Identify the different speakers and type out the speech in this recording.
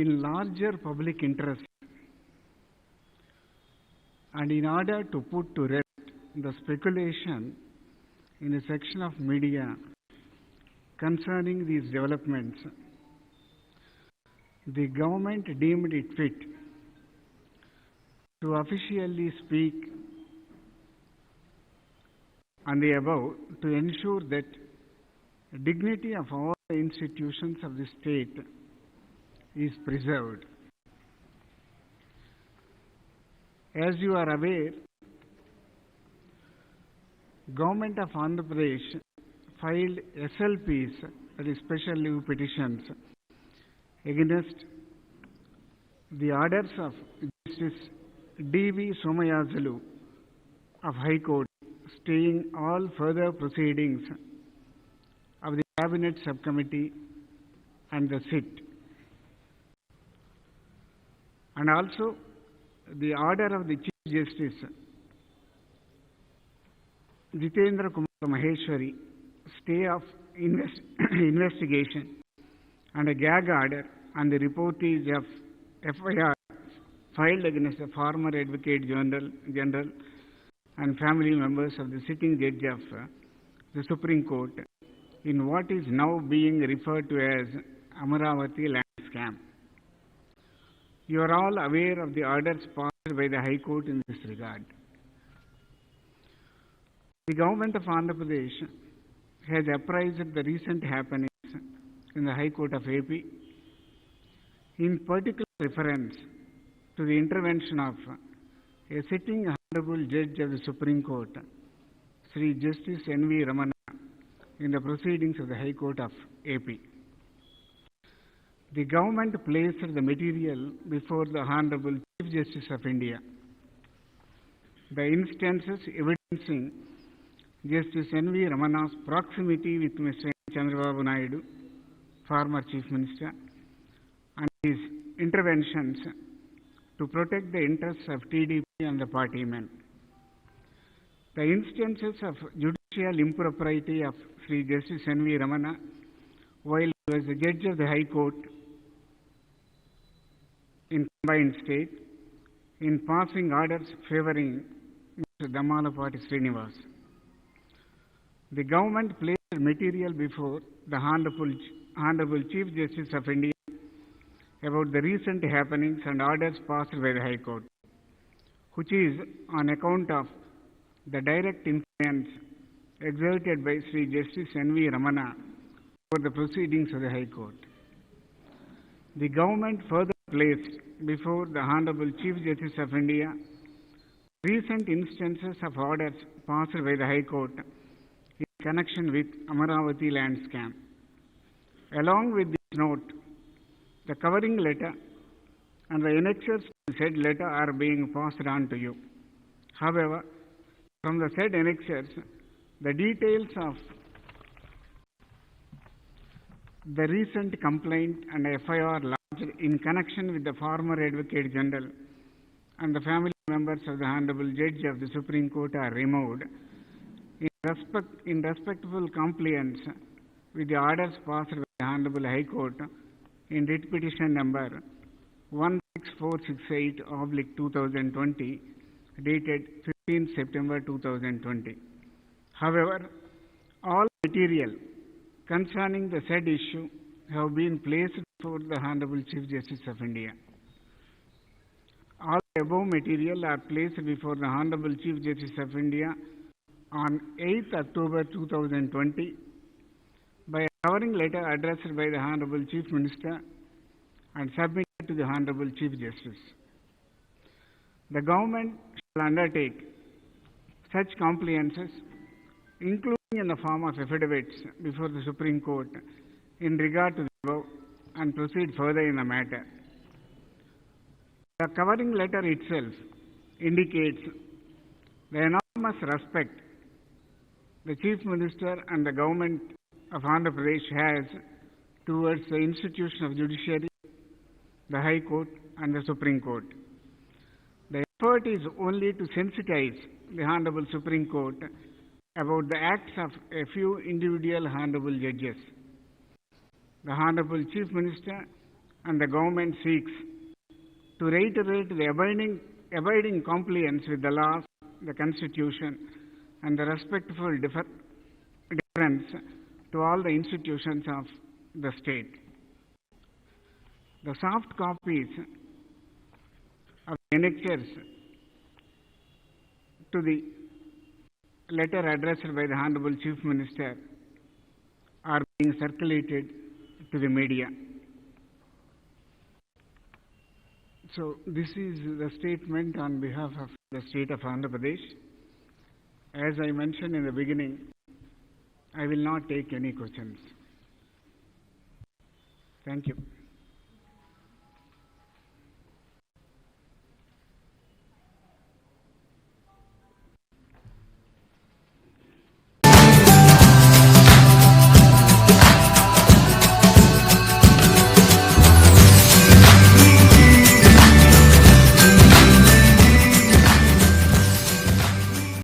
Speaker 1: in larger public interest and in order to put to rest the speculation in a section of media concerning these developments, the government deemed it fit to officially speak on the above to ensure that dignity of all the institutions of the state is preserved. As you are aware, Government of Andhra Pradesh filed SLPs, that is special leave petitions, against the orders of Justice D.V. Somayazulu of High Court staying all further proceedings of the Cabinet Subcommittee and the SIT, and also the order of the Chief Justice Jitendra Kumar Maheshwari, stay of investigation and a gag order on the reportage of FIR filed against the former Advocate General and family members of the sitting judge of the Supreme Court in what is now being referred to as Amaravati land scam. You are all aware of the orders passed by the High Court in this regard. The Government of Andhra Pradesh has apprised the recent happenings in the High Court of AP, in particular reference to the intervention of a sitting Honorable Judge of the Supreme Court, Sri Justice N.V. Ramana, in the proceedings of the High Court of AP. The government placed the material before the Honorable Chief Justice of India. The instances evidencing Justice N.V. Ramana's proximity with Mr. Chandrababu Naidu, former Chief Minister, and his interventions to protect the interests of TDP and the party men. The instances of judicial impropriety of Sri Justice N.V. Ramana while he was the Judge of the High Court in combined state in passing orders favoring Mr. Damalapati Srinivas. The government placed material before the Honorable Chief Justice of India about the recent happenings and orders passed by the High Court, which is on account of the direct influence exerted by Sri Justice N.V. Ramana over the proceedings of the High Court. The government further placed before the Honorable Chief Justice of India recent instances of orders passed by the High Court in connection with Amaravati land scam. Along with this note, the covering letter and the annexures to the said letter are being passed on to you. However, from the said annexures, the details of the recent complaint and FIR lodged in connection with the former Advocate General and the family members of the Honorable Judge of the Supreme Court are removed in respectful compliance with the orders passed by the Honorable High Court in writ petition number 16468/2020 dated 15 September 2020. However, all material concerning the said issue have been placed before the Honorable Chief Justice of India. All the above material are placed before the Honorable Chief Justice of India on 8th October 2020 by a covering letter addressed by the Honorable Chief Minister and submitted to the Honorable Chief Justice. The government shall undertake such compliances, including in the form of affidavits before the Supreme Court in regard to the above, and proceed further in the matter. The covering letter itself indicates the enormous respect the Chief Minister and the Government of Andhra Pradesh has towards the institution of judiciary, the High Court and the Supreme Court. The effort is only to sensitize the Honorable Supreme Court about the acts of a few individual Honorable Judges. The Honorable Chief Minister and the government seeks to reiterate the abiding compliance with the laws, the Constitution, and the respectful deference to all the institutions of the state. The soft copies of the annexures to the letter addressed by the Honorable Chief Minister are being circulated to the media. So this is the statement on behalf of the state of Andhra Pradesh. As I mentioned in the beginning, I will not take any questions. Thank you.